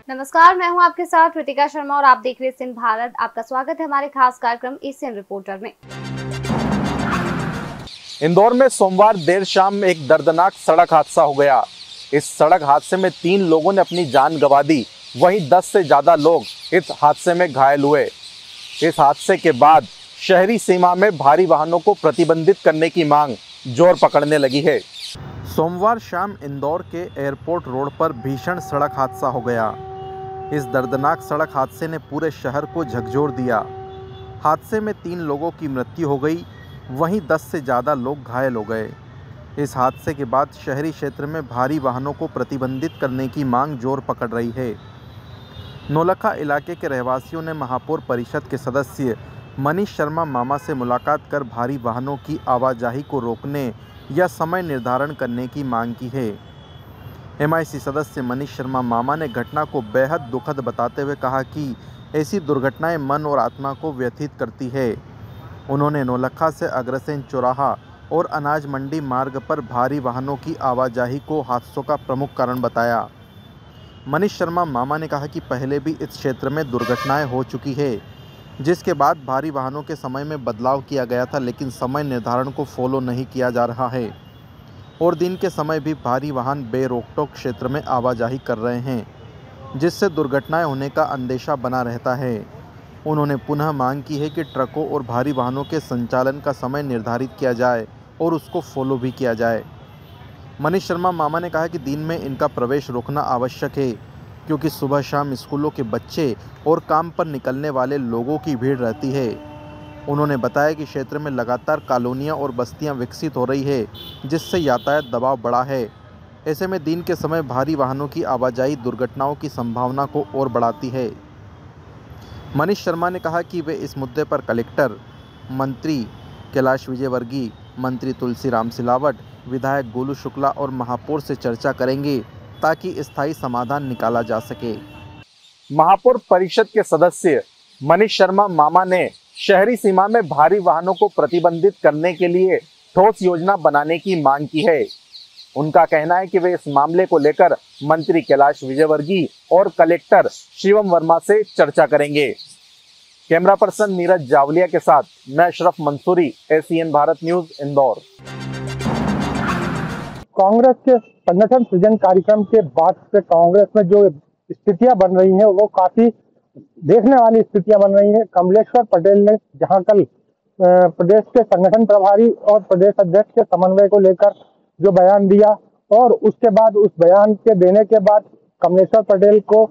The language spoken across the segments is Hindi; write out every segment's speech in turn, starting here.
नमस्कार, मैं हूं आपके साथ कृतिका शर्मा और आप देख रहे हैं सिंध भारत। आपका स्वागत है हमारे खास कार्यक्रम एशियन रिपोर्टर में। इंदौर में सोमवार देर शाम एक दर्दनाक सड़क हादसा हो गया। इस सड़क हादसे में 3 लोगों ने अपनी जान गंवा दी, वहीं 10 से ज्यादा लोग इस हादसे में घायल हुए। इस हादसे के बाद शहरी सीमा में भारी वाहनों को प्रतिबंधित करने की मांग जोर पकड़ने लगी है। सोमवार शाम इंदौर के एयरपोर्ट रोड पर भीषण सड़क हादसा हो गया। इस दर्दनाक सड़क हादसे ने पूरे शहर को झकझोर दिया। हादसे में 3 लोगों की मृत्यु हो गई, वहीं 10 से ज़्यादा लोग घायल हो गए। इस हादसे के बाद शहरी क्षेत्र में भारी वाहनों को प्रतिबंधित करने की मांग जोर पकड़ रही है। नौलखा इलाके के रहवासियों ने महापौर परिषद के सदस्य मनीष शर्मा मामा से मुलाकात कर भारी वाहनों की आवाजाही को रोकने या समय निर्धारण करने की मांग की है। MIC सदस्य मनीष शर्मा मामा ने घटना को बेहद दुखद बताते हुए कहा कि ऐसी दुर्घटनाएं मन और आत्मा को व्यथित करती है। उन्होंने नौलखा से अग्रसेन चौराहा और अनाज मंडी मार्ग पर भारी वाहनों की आवाजाही को हादसों का प्रमुख कारण बताया। मनीष शर्मा मामा ने कहा कि पहले भी इस क्षेत्र में दुर्घटनाएं हो चुकी है, जिसके बाद भारी वाहनों के समय में बदलाव किया गया था, लेकिन समय निर्धारण को फॉलो नहीं किया जा रहा है और दिन के समय भी भारी वाहन बेरोक-टोक क्षेत्र में आवाजाही कर रहे हैं, जिससे दुर्घटनाएं होने का अंदेशा बना रहता है। उन्होंने पुनः मांग की है कि ट्रकों और भारी वाहनों के संचालन का समय निर्धारित किया जाए और उसको फॉलो भी किया जाए। मनीष शर्मा मामा ने कहा कि दिन में इनका प्रवेश रोकना आवश्यक है, क्योंकि सुबह शाम स्कूलों के बच्चे और काम पर निकलने वाले लोगों की भीड़ रहती है। उन्होंने बताया कि क्षेत्र में लगातार कॉलोनियां और बस्तियां विकसित हो रही है, जिससे यातायात दबाव बढ़ा है। ऐसे में दिन के समय भारी वाहनों की आवाजाही दुर्घटनाओं की संभावना को और बढ़ाती है। मनीष शर्मा ने कहा कि वे इस मुद्दे पर कलेक्टर, मंत्री कैलाश विजयवर्गीय, मंत्री तुलसीराम सिलावट, विधायक गोलू शुक्ला और महापौर से चर्चा करेंगे ताकि स्थायी समाधान निकाला जा सके। महापौर परिषद के सदस्य मनीष शर्मा मामा ने शहरी सीमा में भारी वाहनों को प्रतिबंधित करने के लिए ठोस योजना बनाने की मांग की है। उनका कहना है कि वे इस मामले को लेकर मंत्री कैलाश विजयवर्गीय और कलेक्टर शिवम वर्मा से चर्चा करेंगे। कैमरा पर्सन नीरज जावलिया के साथ मैं अशरफ मंसूरी, एशियन भारत न्यूज, इंदौर। कांग्रेस के संगठन सृजन कार्यक्रम के बाद से कांग्रेस में जो स्थितियां बन रही हैं वो काफी देखने वाली स्थितियां बन रही हैं। कमलेश्वर पटेल ने जहां कल प्रदेश के संगठन प्रभारी और प्रदेश अध्यक्ष के समन्वय को लेकर जो बयान दिया और उसके बाद उस बयान के देने के बाद कमलेश्वर पटेल को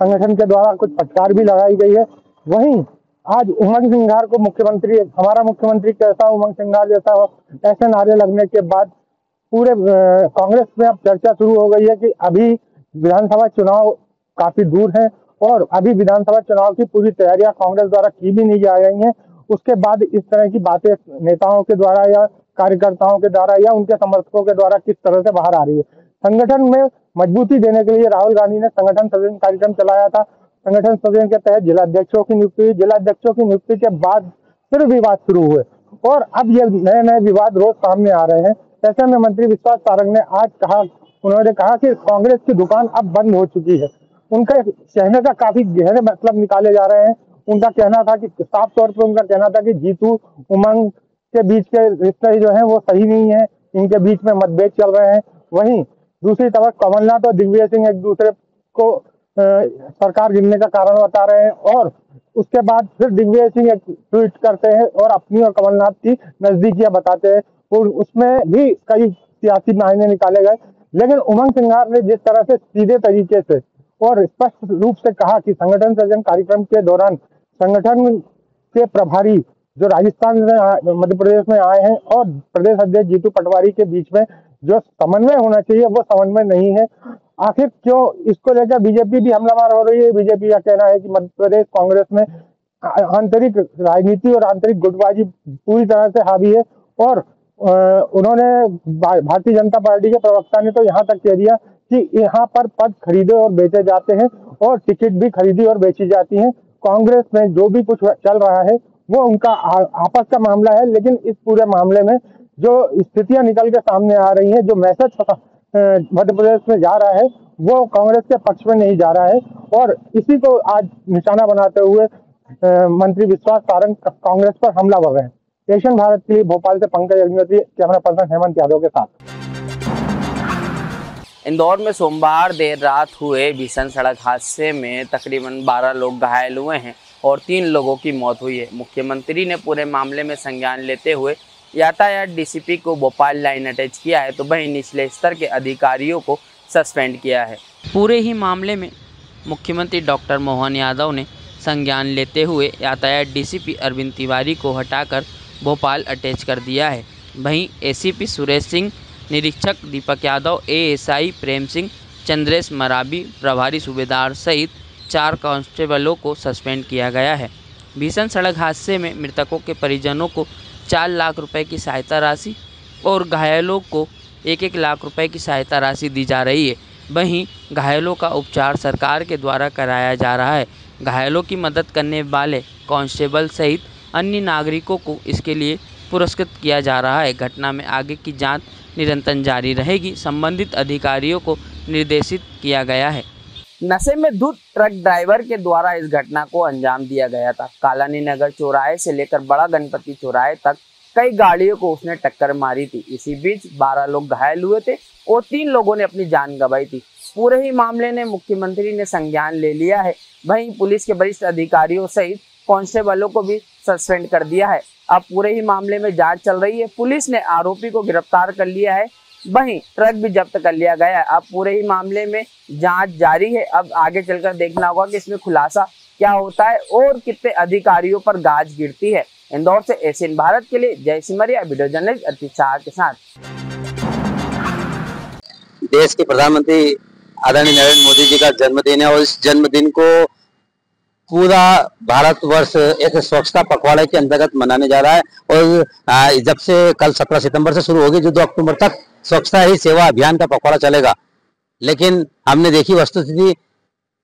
संगठन के द्वारा कुछ फटकार भी लगाई गई है। वहीं आज उमंग सिंघार को मुख्यमंत्री, हमारा मुख्यमंत्री कैसा, उमंग सिंघार जैसा हो, ऐसे नारे लगने के बाद पूरे कांग्रेस में अब चर्चा शुरू हो गई है कि अभी विधानसभा चुनाव काफी दूर है और अभी विधानसभा चुनाव की पूरी तैयारियां कांग्रेस द्वारा की भी नहीं जा रही हैं। उसके बाद इस तरह की बातें नेताओं के द्वारा या कार्यकर्ताओं के द्वारा या उनके समर्थकों के द्वारा किस तरह से बाहर आ रही है। संगठन में मजबूती देने के लिए राहुल गांधी ने संगठन सृजन कार्यक्रम चलाया था। संगठन सृजन के तहत जिलाध्यक्षों की नियुक्ति हुई। जिलाध्यक्षों की नियुक्ति के बाद फिर विवाद शुरू हुए और अब ये नए नए विवाद रोज सामने आ रहे हैं। ऐसे में मंत्री विश्वास सारंग ने आज कहा, उन्होंने कहा कि कांग्रेस की दुकान अब बंद हो चुकी है। उनका कहने का काफी गहरे मतलब निकाले जा रहे हैं। उनका कहना था कि साफ तौर पर उनका कहना था कि जीतू उमंग के बीच के रिश्ते जो हैं वो सही नहीं है, इनके बीच में मतभेद चल रहे हैं। वहीं दूसरी तरफ कमलनाथ और दिग्विजय सिंह एक दूसरे को सरकार गिरने का कारण बता रहे हैं और उसके बाद फिर दिग्विजय सिंह एक ट्वीट करते हैं और अपनी और कमलनाथ की नजदीकियां बताते हैं और उसमें भी कई सियासी मायने निकाले गए। लेकिन उमंग सिंघार ने जिस तरह से सीधे तरीके से और स्पष्ट रूप से कहा कि संगठन सृजन कार्यक्रम के दौरान संगठन के प्रभारी जो राजस्थान में, मध्य प्रदेश में आए हैं और प्रदेश अध्यक्ष जीतू पटवारी के बीच में जो समन्वय होना चाहिए वो समन्वय नहीं है। आखिर क्यों इसको लेकर बीजेपी भी हमलावर हो रही है। बीजेपी का कहना है कि मध्य प्रदेश कांग्रेस में आंतरिक राजनीति और आंतरिक गुटबाजी पूरी तरह से हावी है और उन्होंने भारतीय जनता पार्टी के प्रवक्ता ने तो यहाँ तक कह दिया कि यहाँ पर पद खरीदे और बेचे जाते हैं और टिकट भी खरीदी और बेची जाती हैं। कांग्रेस में जो भी कुछ चल रहा है वो उनका आपस का मामला है, लेकिन इस पूरे मामले में जो स्थितियां निकल के सामने आ रही हैं, जो मैसेज मध्य प्रदेश में जा रहा है वो कांग्रेस के पक्ष में नहीं जा रहा है। और इसी को आज निशाना बनाते हुए मंत्री विश्वास सारंग कांग्रेस पर हमला कर रहे हैं। एशियन भारत के लिए भोपाल से पंकज अग्निहोत्री, कैमरा पर्सन हेमंत यादव के साथ। इंदौर में सोमवार देर रात हुए भीषण सड़क हादसे में तकरीबन 12 लोग घायल हुए हैं और 3 लोगों की मौत हुई है। मुख्यमंत्री ने पूरे मामले में संज्ञान लेते हुए यातायात डीसीपी को भोपाल लाइन अटैच किया है, तो वहीं निचले स्तर के अधिकारियों को सस्पेंड किया है। पूरे ही मामले में मुख्यमंत्री डॉक्टर मोहन यादव ने संज्ञान लेते हुए यातायात डीसीपी अरविंद तिवारी को हटाकर भोपाल अटैच कर दिया है। वहीं एसीपी सुरेश सिंह, निरीक्षक दीपक यादव, एएसआई प्रेम सिंह, चंद्रेश मराबी, प्रभारी सूबेदार सहित 4 कांस्टेबलों को सस्पेंड किया गया है। भीषण सड़क हादसे में मृतकों के परिजनों को 4 लाख रुपए की सहायता राशि और घायलों को 1-1 लाख रुपए की सहायता राशि दी जा रही है। वहीं घायलों का उपचार सरकार के द्वारा कराया जा रहा है। घायलों की मदद करने वाले कांस्टेबल सहित अन्य नागरिकों को इसके लिए पुरस्कृत किया जा रहा है। घटना में आगे की जांच निरंतर जारी रहेगी। संबंधित अधिकारियों को निर्देशित किया गया है। नशे में धुत ट्रक ड्राइवर के द्वारा इस घटना को अंजाम दिया गया था। कालानी नगर चौराहे से लेकर बड़ा गणपति चौराहे तक कई गाड़ियों को उसने टक्कर मारी थी। इसी बीच 12 लोग घायल हुए थे और 3 लोगों ने अपनी जान गंवाई थी। पूरे ही मामले ने मुख्यमंत्री ने संज्ञान ले लिया है। वहीं पुलिस के वरिष्ठ अधिकारियों सहित कांस्टेबलों को भी सस्पेंड कर दिया है। अब पूरे ही मामले में जांच चल रही है। पुलिस ने आरोपी को गिरफ्तार कर लिया है, वहीं ट्रक भी जब्त कर लिया गया है। अब पूरे ही मामले में जांच जारी है। अब आगे चलकर देखना होगा कि इसमें खुलासा क्या होता है और कितने अधिकारियों पर गाज गिरती है। इंदौर से एशियन भारत के लिए जय सिमरिया, वीडियो जर्नलिस्ट अर्पित शाह के साथ। देश के प्रधानमंत्री आदरणीय नरेंद्र मोदी जी का जन्मदिन है और इस जन्मदिन को पूरा भारतवर्ष एक स्वच्छता पखवाड़े के अंतर्गत मनाने जा रहा है। और जब से कल 17 सितंबर से शुरू होगी, जो 2 अक्टूबर तक स्वच्छता ही सेवा अभियान का पखवाड़ा चलेगा। लेकिन हमने देखी वस्तुस्थिति,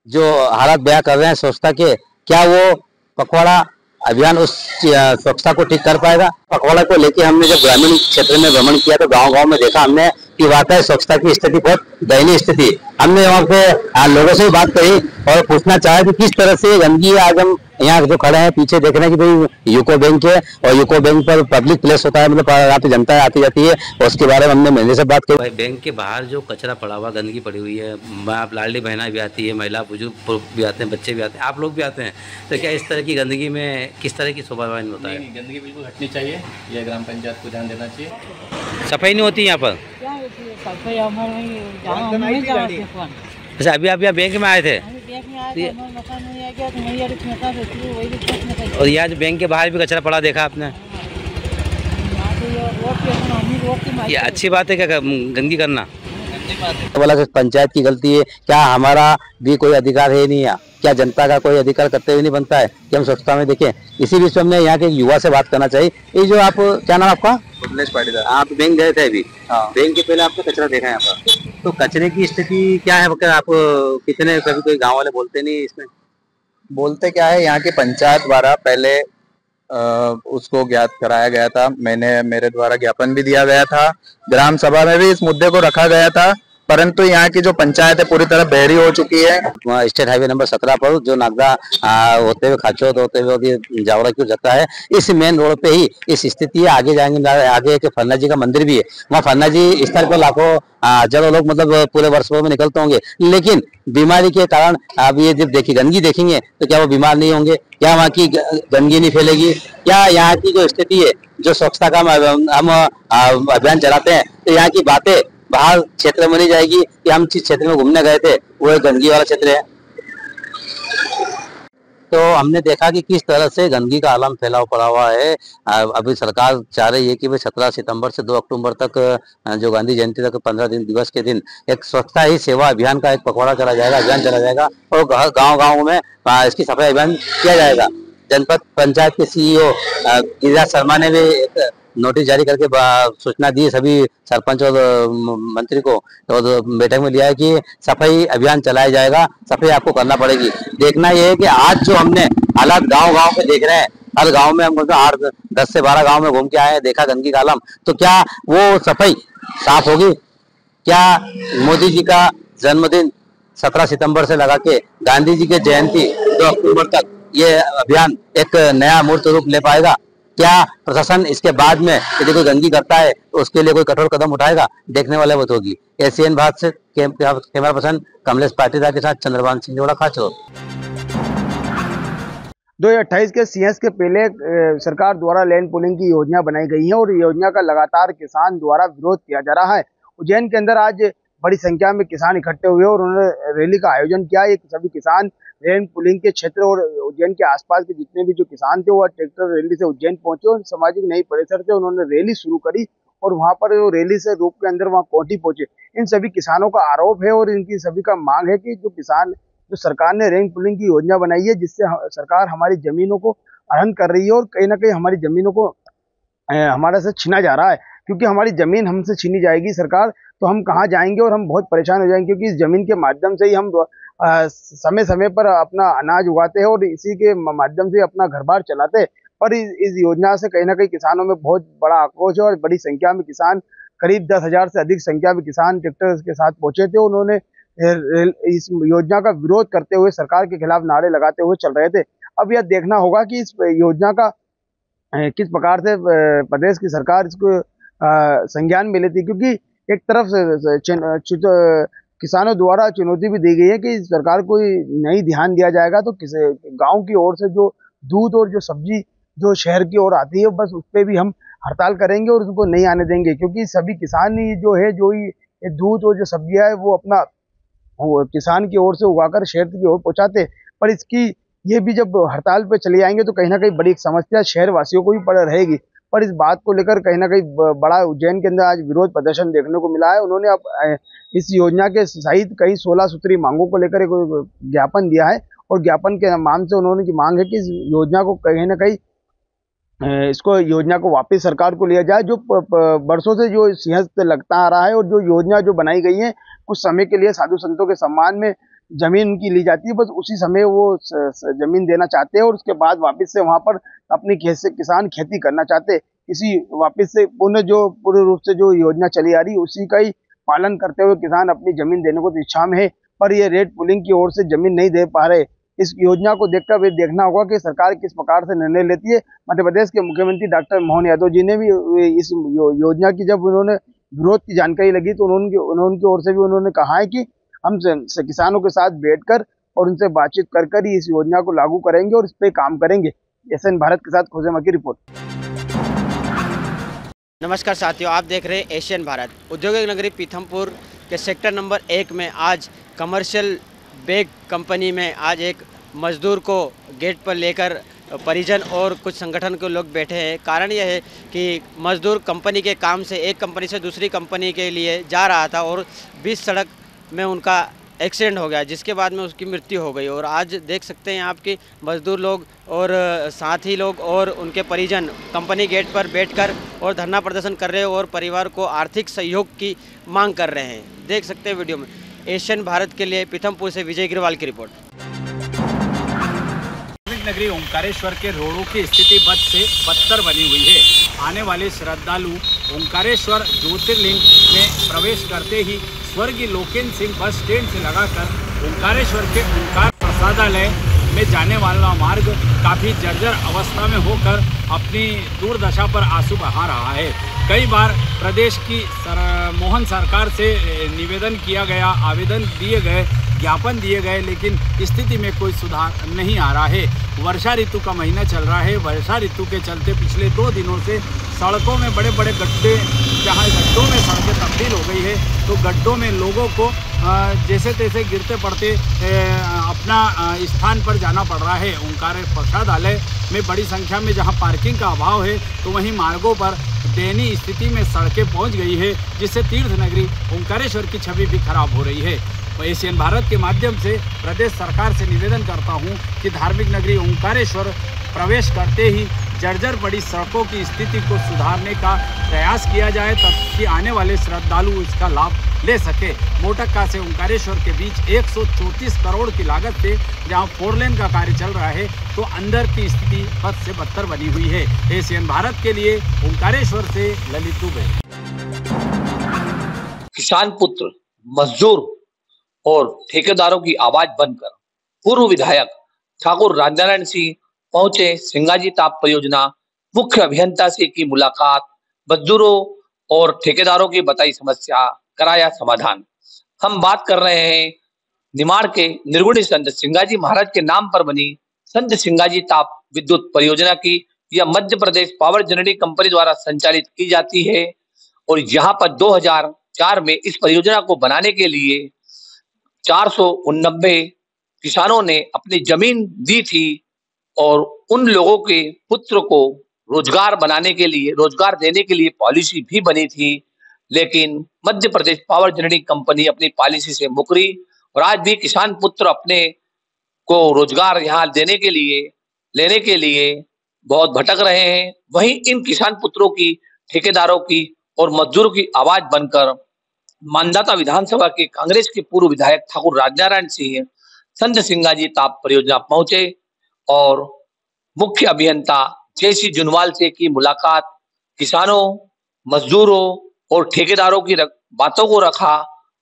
जो हालात बयां कर रहे हैं स्वच्छता के, क्या वो पखवाड़ा अभियान उस स्वच्छता को ठीक कर पाएगा? पखवाड़ा को लेके हमने जब ग्रामीण क्षेत्र में भ्रमण किया तो गांव-गांव में देखा हमने कि वाकई स्वच्छता की स्थिति बहुत दयनीय स्थिति। हमने वहाँ पे लोगों से भी बात करी और पूछना चाहा कि किस तरह से गंदगी, आज हम यहाँ जो खड़े हैं पीछे देख रहे हैं कि भाई यूको बैंक है और यूको बैंक पर पब्लिक प्लेस होता है, मतलब यहाँ पे जनता आती जाती है और उसके बारे में हमने महीने से बात की। बैंक के बाहर जो कचरा पड़ा हुआ, गंदगी पड़ी हुई है, आप लाडली बहना भी आती है, महिला बुजुर्ग भी आते हैं, बच्चे भी आते हैं, आप लोग भी आते हैं, तो क्या इस तरह की गंदगी में किस तरह की शोभा होता है? गंदगी बिल्कुल हटनी चाहिए, यह ग्राम पंचायत को ध्यान देना चाहिए। सफाई नहीं होती यहाँ पर? अच्छा, अभी आप यहाँ बैंक में आए थे और यहाँ जो बैंक के बाहर भी कचरा पड़ा देखा आपने? ये अच्छी बात है क्या गंदगी करना? बोला कि पंचायत की गलती है, क्या हमारा भी कोई अधिकार है नहीं? क्या जनता का कोई अधिकार करते हुए नहीं बनता है कि हम स्वच्छता में देखें? इसी बीच में हमने यहाँ के युवा से बात करना चाहिए। ये जो आप, क्या नाम आपका? पाटीदार। आप बैंक गए थे अभी? हाँ। बैंक के पहले आपने कचरा देखा है यहाँ पर, तो कचरे की स्थिति क्या है? आप कितने, कभी कोई गाँव वाले बोलते नहीं इसमें? बोलते क्या है, यहाँ की पंचायत द्वारा पहले उसको ज्ञात कराया गया था। मेरे द्वारा ज्ञापन भी दिया गया था, ग्राम सभा में भी इस मुद्दे को रखा गया था, परंतु यहाँ की जो पंचायत है पूरी तरह बहरी हो चुकी है। स्टेट हाईवे नंबर 17 पर जो नागदा होते हुए खाचोद होते हुए जावरा की ओर जाता है, इस मेन रोड पे ही इस स्थिति है। आगे जाएंगे, आगे एक फन्ना जी का मंदिर भी है, वहाँ फन्ना जी स्थल पर लाखों हजारों लोग मतलब पूरे वर्षों में निकलते होंगे, लेकिन बीमारी के कारण आप ये जब देखिए गंदगी देखेंगे तो क्या वो बीमार नहीं होंगे? क्या वहाँ की गंदगी नहीं फैलेगी? क्या यहाँ की जो स्थिति है, जो स्वच्छता का हम अभियान चलाते हैं, तो यहाँ की बातें बाहर क्षेत्र में नहीं जाएगी कि हम जिस क्षेत्र में घूमने गए थे वो गंदगी वाला क्षेत्र है। तो हमने देखा कि किस तरह से गंदगी का आलम फैलाव पड़ा हुआ है। अभी सरकार चाह रही है कि भाई 17 सितंबर से 2 अक्टूबर तक, जो गांधी जयंती तक 15 दिन दिवस के दिन, एक स्वच्छता ही सेवा अभियान का एक पखवाड़ा चला जाएगा, अभियान चला जाएगा और गाँव-गाँव में इसकी सफाई अभियान किया जाएगा। जनपद पंचायत के सीईओ गिरिराज शर्मा ने भी एक नोटिस जारी करके सूचना दी सभी सरपंच और मंत्री को, तो बैठक में लिया है कि सफाई अभियान चलाया जाएगा, सफाई आपको करना पड़ेगी। देखना यह है कि आज जो हमने हालात गांव-गांव में देख रहे हैं, हर गांव में हम 10 से 12 गांव में घूम के आए हैं, देखा गंदगी का आलम, तो क्या वो सफाई साफ होगी? क्या मोदी जी का जन्मदिन 17 सितंबर से लगा के गांधी जी के जयंती 2 अक्टूबर तक ये अभियान एक नया मूर्त रूप ले पाएगा? क्या प्रशासन इसके बाद में यदि कोई गंदगी करता है तो उसके लिए कोई कठोर कदम उठाएगा? देखने वाले बात होगी। एशियन भारत से कैमरा पर्सन कमलेश पाटीदार के साथ चंद्रभान सिंह जोड़ा, खाचोर। 2028 के CS के पहले सरकार द्वारा लैंड पूलिंग की योजना बनाई गई है और योजना का लगातार किसान द्वारा विरोध किया जा रहा है। उज्जैन के अंदर आज बड़ी संख्या में किसान इकट्ठे हुए और उन्होंने रैली का आयोजन किया। एक सभी किसान लैंड पूलिंग के क्षेत्र और उज्जैन के आसपास के जितने भी जो किसान थे वो ट्रैक्टर रैली से उज्जैन पहुंचे और सामाजिक न्याय परिसर से उन्होंने रैली शुरू करी और वहां पर रैली से रूप के अंदर वहां कोठी पहुंचे। इन सभी किसानों का आरोप है और इनकी सभी का मांग है कि जो सरकार ने लैंड पूलिंग की योजना बनाई है जिससे सरकार हमारी जमीनों को हरण कर रही है और कहीं ना कहीं हमारी जमीनों को हमारे से छीना जा रहा है, क्योंकि हमारी जमीन हमसे छीनी जाएगी सरकार तो हम कहाँ जाएंगे और हम बहुत परेशान हो जाएंगे, क्योंकि इस जमीन के माध्यम से ही हम समय समय पर अपना अनाज उगाते हैं और इसी के माध्यम से अपना घर बार चलाते हैं। पर इस योजना से कहीं ना कहीं किसानों में बहुत बड़ा आक्रोश है और बड़ी संख्या में किसान, करीब 10,000 से अधिक संख्या में किसान ट्रैक्टर के साथ पहुंचे थे। उन्होंने इस योजना का विरोध करते हुए सरकार के खिलाफ नारे लगाते हुए चल रहे थे। अब यह देखना होगा कि इस योजना का किस प्रकार से प्रदेश की सरकार इसको संज्ञान में लेती, क्योंकि एक तरफ से किसानों द्वारा चुनौती भी दी गई है कि सरकार को नहीं ध्यान दिया जाएगा तो गांव की ओर से जो दूध और जो सब्जी जो शहर की ओर आती है बस उस पर भी हम हड़ताल करेंगे और उनको नहीं आने देंगे, क्योंकि सभी किसान ही जो है जो ये दूध और जो सब्जियां है वो अपना किसान की ओर से उगाकर शहर की ओर पहुंचाते। पर इसकी ये भी जब हड़ताल पे चले जाएंगे तो कहीं ना कहीं बड़ी एक समस्या शहर वासियों को भी पड़ रहेगी। पर इस बात को लेकर कहीं ना कहीं बड़ा उज्जैन के अंदर आज विरोध प्रदर्शन देखने को मिला है। उन्होंने अब इस योजना के सहित कई 16 सूत्री मांगों को लेकर एक ज्ञापन दिया है और ज्ञापन के नाम से उन्होंने की मांग है कि इस योजना को कहीं ना कहीं इसको योजना को वापस सरकार को लिया जाए। जो बरसों से जो सिंहस्थ लगता आ रहा है और जो योजना जो बनाई गई है कुछ समय के लिए साधु संतों के सम्मान में जमीन उनकी ली जाती है, बस उसी समय वो जमीन देना चाहते हैं और उसके बाद वापस से वहां पर अपनी खेत से किसान खेती करना चाहते हैं। इसी वापस से पूर्ण रूप से जो योजना चली आ रही है उसी का ही पालन करते हुए किसान अपनी जमीन देने को तो इच्छा में है, पर ये रेड पुलिंग की ओर से जमीन नहीं दे पा रहे। इस योजना को देखकर वे देखना होगा कि सरकार किस प्रकार से निर्णय लेती है। मध्य प्रदेश के मुख्यमंत्री डॉक्टर मोहन यादव जी ने भी इस योजना की जब उन्होंने विरोध की जानकारी लगी तो उनकी ओर से भी उन्होंने कहा है कि हम किसानों के साथ बैठकर और उनसे बातचीत कर ही इस योजना को लागू करेंगे और इस पे काम करेंगे। एशियन भारत के साथ खोजेमा की रिपोर्ट। नमस्कार साथियों, आप देख रहे हैं एशियन भारत। औद्योगिक नगरी पीथमपुर के सेक्टर नंबर 1 में आज कमर्शियल बैग कंपनी में आज एक मजदूर को गेट पर लेकर परिजन और कुछ संगठन के लोग बैठे हैं। कारण यह है कि मजदूर कंपनी के काम से एक कंपनी से दूसरी कंपनी के लिए जा रहा था और 20 सड़क में उनका एक्सीडेंट हो गया, जिसके बाद में उसकी मृत्यु हो गई। और आज देख सकते हैं आपकी मजदूर लोग और साथी लोग और उनके परिजन कंपनी गेट पर बैठकर और धरना प्रदर्शन कर रहे हैं और परिवार को आर्थिक सहयोग की मांग कर रहे हैं। देख सकते हैं वीडियो में। एशियन भारत के लिए पीथमपुर से विजय गिरवाल की रिपोर्ट। नगरी ओंकारेश्वर के रोडों की स्थिति बद से बदतर बनी हुई है। आने वाले श्रद्धालु ओंकारेश्वर ज्योतिर्लिंग में प्रवेश करते ही स्वर्गीय लोकेन्द्र सिंह बस स्टैंड से लगाकर ओंकारेश्वर के ओंकार प्रसादालय में जाने वाला मार्ग काफ़ी जर्जर अवस्था में होकर अपनी दुर्दशा पर आंसू बहा रहा है। कई बार प्रदेश की मोहन सरकार से निवेदन किया गया, आवेदन दिए गए, ज्ञापन दिए गए, लेकिन स्थिति में कोई सुधार नहीं आ रहा है। वर्षा ऋतु का महीना चल रहा है। वर्षा ऋतु के चलते पिछले 2 दिनों से सड़कों में बड़े बड़े गड्ढे, जहाँ गड्ढों में सड़कें तब्दील हो गई है तो गड्ढों में लोगों को जैसे तैसे गिरते पड़ते अपना स्थान पर जाना पड़ रहा है। ओंकार प्रसादालय में बड़ी संख्या में जहां पार्किंग का अभाव है तो वहीं मार्गों पर दयनीय स्थिति में सड़कें पहुंच गई है, जिससे तीर्थ नगरी ओंकारेश्वर की छवि भी खराब हो रही है। तो एशियन भारत के माध्यम से प्रदेश सरकार से निवेदन करता हूं कि धार्मिक नगरी ओंकारेश्वर प्रवेश करते ही जर्जर पड़ी सड़कों की स्थिति को सुधारने का प्रयास किया जाए ताकि आने वाले श्रद्धालु इसका लाभ ले सके। मोटक्का से ओंकारेश्वर के बीच 134 करोड़ की लागत से जहां 4 लेन का कार्य चल रहा है तो अंदर की स्थिति बद से बदतर बनी हुई है। एशियन भारत के लिए ओंकारेश्वर से ललित दुबे। किसान पुत्र, मजदूर और ठेकेदारों की आवाज बनकर पूर्व विधायक ठाकुर राजनारायण सिंह पहुंचे सिंगाजी ताप परियोजना। मुख्य अभियंता से की मुलाकात, मजदूरों और ठेकेदारों की बताई समस्या, कराया समाधान। हम बात कर रहे हैं निमाड़ के निर्गुणी संत सिंगाजी महाराज के नाम पर बनी संत सिंगाजी ताप विद्युत परियोजना की। यह Madhya Pradesh power generating company द्वारा संचालित की जाती है और यहाँ पर 2004 में इस परियोजना को बनाने के लिए 489 किसानों ने अपनी जमीन दी थी और उन लोगों के पुत्र को रोजगार बनाने के लिए, रोजगार देने के लिए पॉलिसी भी बनी थी, लेकिन Madhya Pradesh power generating company अपनी पॉलिसी से मुकरी और आज भी किसान पुत्र अपने को रोजगार यहाँ लेने के लिए बहुत भटक रहे हैं। वहीं इन किसान पुत्रों की, ठेकेदारों की और मजदूरों की आवाज बनकर मानदाता विधानसभा के कांग्रेस के पूर्व विधायक ठाकुर राजनारायण सिंह संत सिंगाजी ताप परियोजना पहुंचे और मुख्य अभियंता जेसी जुनवाल से की मुलाकात। किसानों, मजदूरों और ठेकेदारों की बातों को रखा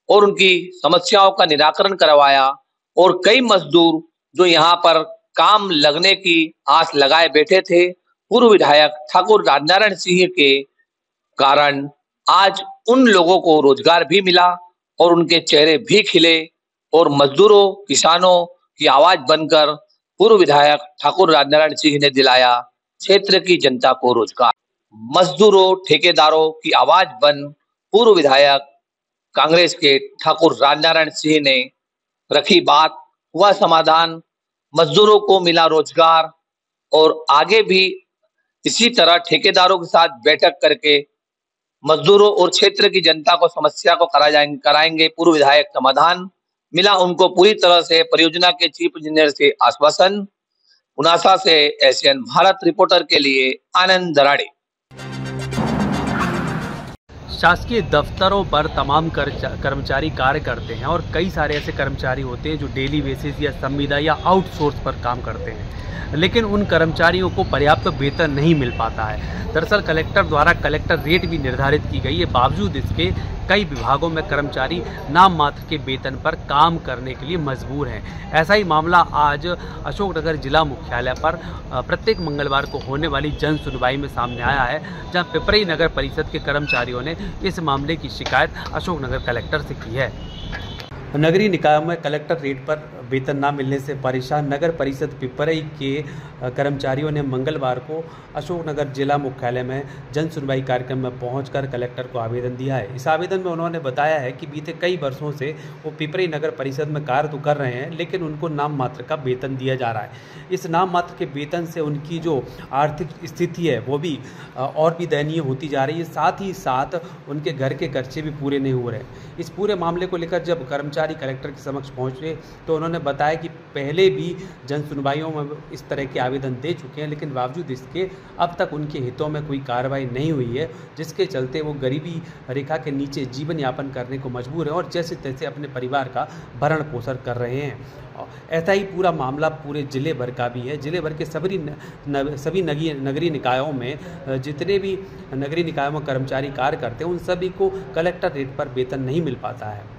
और उनकी समस्याओं का निराकरण करवाया और कई मजदूर जो यहाँ पर काम लगने की आस लगाए बैठे थे, पूर्व विधायक ठाकुर राजनारायण सिंह के कारण आज उन लोगों को रोजगार भी मिला और उनके चेहरे भी खिले और मजदूरों, किसानों की आवाज बनकर पूर्व विधायक ठाकुर राजनारायण सिंह ने दिलाया क्षेत्र की जनता को रोजगार। मजदूरों, ठेकेदारों की आवाज बन पूर्व विधायक कांग्रेस के ठाकुर राजनारायण सिंह ने रखी बात, हुआ समाधान, मजदूरों को मिला रोजगार और आगे भी इसी तरह ठेकेदारों के साथ बैठक करके मजदूरों और क्षेत्र की जनता को समस्या को कराएंगे। पूर्व विधायक समाधान मिला उनको पूरी तरह से। परियोजना के चीफ इंजीनियर से आश्वासन। पुनासा से एशियन भारत रिपोर्टर के लिए आनंद दराड़े। शासकीय दफ्तरों पर तमाम कर्मचारी कार्य करते हैं और कई सारे ऐसे कर्मचारी होते हैं जो डेली बेसिस या संविदा या आउटसोर्स पर काम करते हैं, लेकिन उन कर्मचारियों को पर्याप्त वेतन नहीं मिल पाता है। दरअसल कलेक्टर द्वारा कलेक्टर रेट भी निर्धारित की गई है, बावजूद इसके कई विभागों में कर्मचारी नाम मात्र के वेतन पर काम करने के लिए मजबूर हैं। ऐसा ही मामला आज अशोकनगर जिला मुख्यालय पर प्रत्येक मंगलवार को होने वाली जन सुनवाई में सामने आया है, जहां पिपरई नगर परिषद के कर्मचारियों ने इस मामले की शिकायत अशोकनगर कलेक्टर से की है। नगरीय निकायों में कलेक्टर रेट पर वेतन न मिलने से परेशान नगर परिषद पिपरई के कर्मचारियों ने मंगलवार को अशोकनगर जिला मुख्यालय में जन सुनवाई कार्यक्रम में पहुंचकर कलेक्टर को आवेदन दिया है। इस आवेदन में उन्होंने बताया है कि बीते कई वर्षों से वो पिपरई नगर परिषद में कार्य तो कर रहे हैं, लेकिन उनको नाम मात्र का वेतन दिया जा रहा है। इस नाम मात्र के वेतन से उनकी जो आर्थिक स्थिति है वो भी और भी दयनीय होती जा रही है, साथ ही साथ उनके घर के खर्चे भी पूरे नहीं हो रहे। इस पूरे मामले को लेकर जब कर्मचारी कलेक्टर के समक्ष पहुंचे तो उन्होंने बताया कि पहले भी जन सुनवाइयों में इस तरह के आवेदन दे चुके हैं, लेकिन बावजूद इसके अब तक उनके हितों में कोई कार्रवाई नहीं हुई है, जिसके चलते वो गरीबी रेखा के नीचे जीवन यापन करने को मजबूर हैं और जैसे तैसे अपने परिवार का भरण पोषण कर रहे हैं। ऐसा ही पूरा मामला पूरे जिले भर का भी है। जिले भर के सभी नगरीय निकायों में जितने भी नगरीय निकायों में कर्मचारी कार्य करते हैं उन सभी को कलेक्टर रेट पर वेतन नहीं मिल पाता है।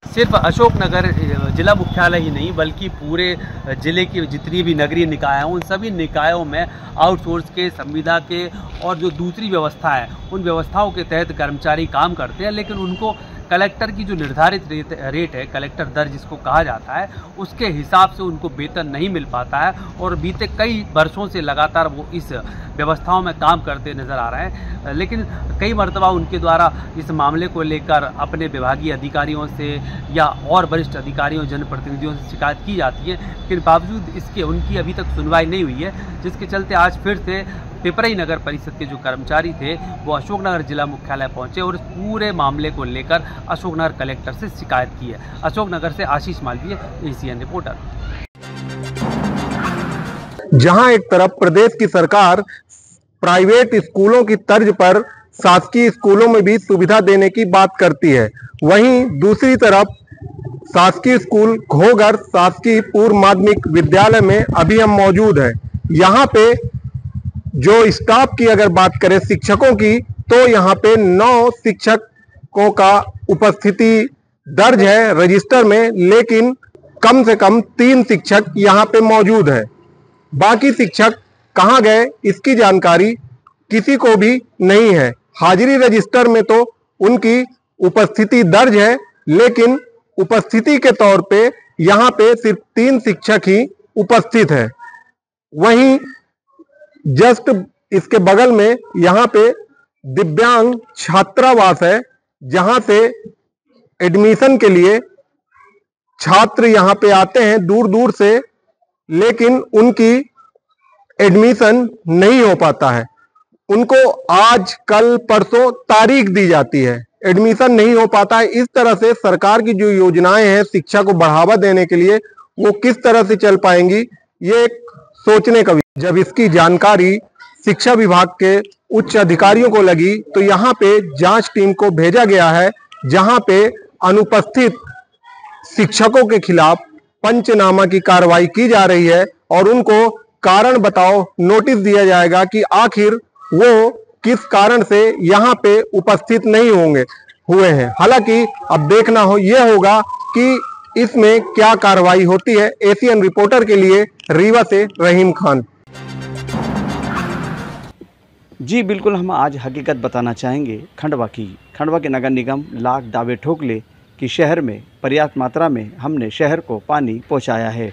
सिर्फ अशोकनगर जिला मुख्यालय ही नहीं बल्कि पूरे जिले की जितनी भी नगरीय निकाय हैं उन सभी निकायों में आउटसोर्स के, संविदा के और जो दूसरी व्यवस्था है उन व्यवस्थाओं के तहत कर्मचारी काम करते हैं, लेकिन उनको कलेक्टर की जो निर्धारित रेट है, कलेक्टर दर जिसको कहा जाता है, उसके हिसाब से उनको वेतन नहीं मिल पाता है और बीते कई वर्षों से लगातार वो इस व्यवस्थाओं में काम करते नज़र आ रहे हैं। लेकिन कई मरतबा उनके द्वारा इस मामले को लेकर अपने विभागीय अधिकारियों से या और वरिष्ठ अधिकारियों, जनप्रतिनिधियों से शिकायत की जाती है, लेकिन बावजूद इसके उनकी अभी तक सुनवाई नहीं हुई है, जिसके चलते आज फिर से पिपरई नगर परिषद के जो कर्मचारी थे वो अशोकनगर जिला मुख्यालय पहुंचे और इस पूरे मामले को लेकर अशोकनगर कलेक्टर से शिकायत की है। अशोकनगर से आशीष मालवीय, एसीएन रिपोर्टर। जहां एक तरफ प्रदेश की सरकार प्राइवेट स्कूलों की तर्ज पर शासकीय स्कूलों में भी सुविधा देने की बात करती है, वहीं दूसरी तरफ शासकीय स्कूल घोघर शासकीय पूर्व माध्यमिक विद्यालय में अभी हम मौजूद हैं। यहाँ पे जो स्टाफ की अगर बात करें शिक्षकों की, तो यहाँ पे 9 शिक्षक शिक्षकों का उपस्थिति दर्ज है रजिस्टर में, लेकिन कम से कम 3 शिक्षक यहाँ पे मौजूद हैं। बाकी शिक्षक कहाँ गए इसकी जानकारी किसी को भी नहीं है। हाजिरी रजिस्टर में तो उनकी उपस्थिति दर्ज है, लेकिन उपस्थिति के तौर पे यहाँ पे सिर्फ 3 शिक्षक ही उपस्थित है। वहीं जस्ट इसके बगल में यहाँ पे दिव्यांग छात्रावास है, जहाँ से एडमिशन के लिए छात्र यहाँ पे आते हैं दूर दूर से, लेकिन उनकी एडमिशन नहीं हो पाता है। उनको आज कल परसों तारीख दी जाती है, एडमिशन नहीं हो पाता है। इस तरह से सरकार की जो योजनाएं हैं शिक्षा को बढ़ावा देने के लिए, वो किस तरह से चल पाएंगी, ये एक सोचने का विषय। जब इसकी जानकारी शिक्षा विभाग के उच्च अधिकारियों को लगी तो यहाँ पे जांच टीम को भेजा गया है, जहाँ पे अनुपस्थित शिक्षकों के खिलाफ पंचनामा की कार्रवाई की जा रही है और उनको कारण बताओ नोटिस दिया जाएगा कि आखिर वो किस कारण से यहाँ पे उपस्थित नहीं हुए हैं। हालांकि अब देखना यह होगा कि इसमें क्या कार्रवाई होती है। एशियन रिपोर्टर के लिए रीवा से रहीम खान। जी बिल्कुल, हम आज हकीकत बताना चाहेंगे खंडवा की। खंडवा के नगर निगम लाख दावे ठोक ले कि शहर में पर्याप्त मात्रा में हमने शहर को पानी पहुंचाया है,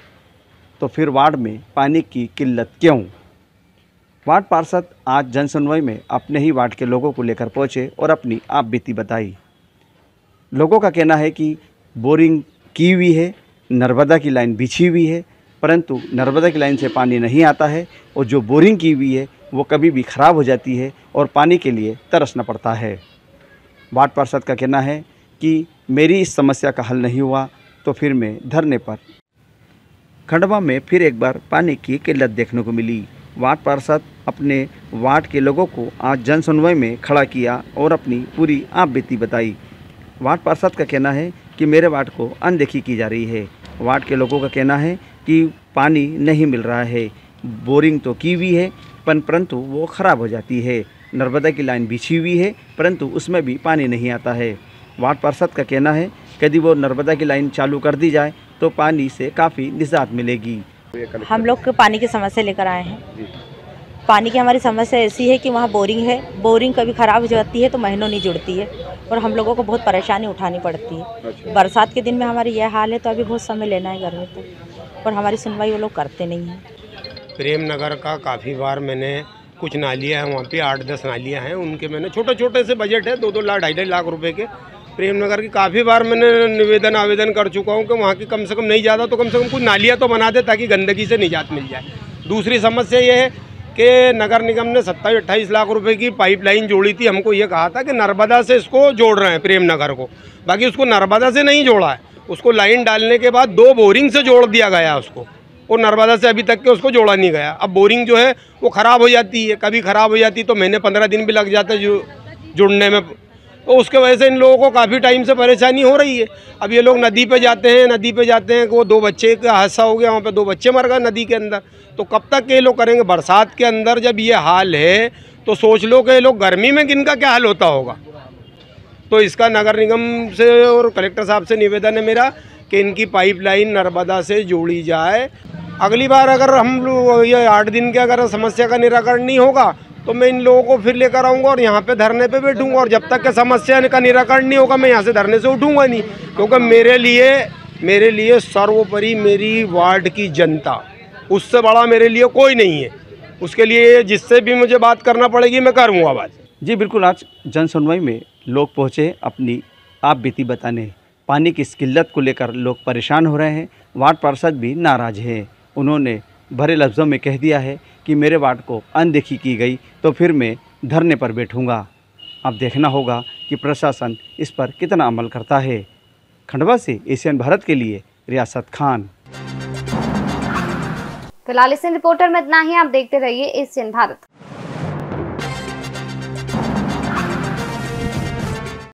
तो फिर वार्ड में पानी की किल्लत क्यों? वार्ड पार्षद आज जनसुनवाई में अपने ही वार्ड के लोगों को लेकर पहुंचे और अपनी आप बीती बताई। लोगों का कहना है कि बोरिंग की हुई है, नर्मदा की लाइन बिछी हुई है, परंतु नर्मदा की लाइन से पानी नहीं आता है और जो बोरिंग की हुई है वो कभी भी ख़राब हो जाती है और पानी के लिए तरसना पड़ता है। वार्ड पार्षद का कहना है कि मेरी इस समस्या का हल नहीं हुआ तो फिर मैं धरने पर। खंडवा में फिर एक बार पानी की किल्लत देखने को मिली। वार्ड पार्षद अपने वार्ड के लोगों को आज जन सुनवाई में खड़ा किया और अपनी पूरी आप बीती बताई। वार्ड पार्षद का कहना है कि मेरे वार्ड को अनदेखी की जा रही है। वार्ड के लोगों का कहना है कि पानी नहीं मिल रहा है, बोरिंग तो की हुई है परंतु वो ख़राब हो जाती है, नर्मदा की लाइन बिछी हुई है परंतु उसमें भी पानी नहीं आता है। वार्ड पार्षद का कहना है कि यदि वो नर्मदा की लाइन चालू कर दी जाए तो पानी से काफ़ी निजात मिलेगी। हम लोग पानी की समस्या लेकर आए हैं। पानी की हमारी समस्या ऐसी है कि वहाँ बोरिंग है, बोरिंग कभी ख़राब हो जाती है तो महीनों नहीं जुड़ती है और हम लोगों को बहुत परेशानी उठानी पड़ती है। बरसात के दिन में हमारी यह हाल है तो अभी बहुत समय लेना है गर्मी तक, और हमारी सुनवाई वो लोग करते नहीं हैं। प्रेम नगर का काफ़ी बार मैंने कुछ नालियाँ हैं, वहाँ पे 8-10 नालियाँ हैं, उनके मैंने छोटे छोटे से बजट है 2-2 लाख 2.5 लाख रुपए के। प्रेम नगर की काफ़ी बार मैंने आवेदन कर चुका हूँ कि वहाँ की कम से कम नहीं ज़्यादा तो कम से कम कुछ नालियाँ तो बना दे ताकि गंदगी से निजात मिल जाए। दूसरी समस्या ये है कि नगर निगम ने 27-28 लाख रुपए की पाइपलाइन जोड़ी थी। हमको ये कहा था कि नर्मदा से इसको जोड़ रहे हैं प्रेम नगर को, बाकी उसको नर्मदा से नहीं जोड़ा है। उसको लाइन डालने के बाद 2 बोरिंग से जोड़ दिया गया उसको, और नर्मदा से अभी तक के उसको जोड़ा नहीं गया। अब बोरिंग जो है वो ख़राब हो जाती है, कभी ख़राब हो जाती तो महीने 15 दिन भी लग जाते जुड़ने में, तो उसके वजह से इन लोगों को काफ़ी टाइम से परेशानी हो रही है। अब ये लोग नदी पे जाते हैं कि वो 2 बच्चे का हादसा हो गया, वहाँ पे 2 बच्चे मर गए नदी के अंदर। तो कब तक ये लोग करेंगे? बरसात के अंदर जब ये हाल है तो सोच लो कि ये लोग गर्मी में किनका क्या हाल होता होगा। तो इसका नगर निगम से और कलेक्टर साहब से निवेदन है मेरा कि इनकी पाइपलाइन नर्मदा से जोड़ी जाए। अगली बार अगर हम लोग ये 8 दिन के अगर समस्या का निराकरण नहीं होगा तो मैं इन लोगों को फिर लेकर आऊँगा और यहाँ पे धरने पे बैठूँगा, और जब तक के समस्या का निराकरण नहीं होगा मैं यहाँ से धरने से उठूँगा नहीं। क्योंकि मेरे लिए सर्वोपरि मेरी वार्ड की जनता, उससे बड़ा मेरे लिए कोई नहीं है। उसके लिए जिससे भी मुझे बात करना पड़ेगी मैं करूँगा बात। जी बिल्कुल, आज जन सुनवाई में लोग पहुँचे अपनी आप बीती बताने। पानी की इस किल्लत को लेकर लोग परेशान हो रहे हैं। वार्ड पार्षद भी नाराज है। उन्होंने भरे लफ्ज़ों में कह दिया है कि मेरे वार्ड को अनदेखी की गई तो फिर मैं धरने पर बैठूंगा। अब देखना होगा कि प्रशासन इस पर कितना अमल करता है। खंडवा से एशियन भारत के लिए रियासत खान। फिलहाल एशियन रिपोर्टर में इतना ही। आप देखते रहिए एशियन भारत।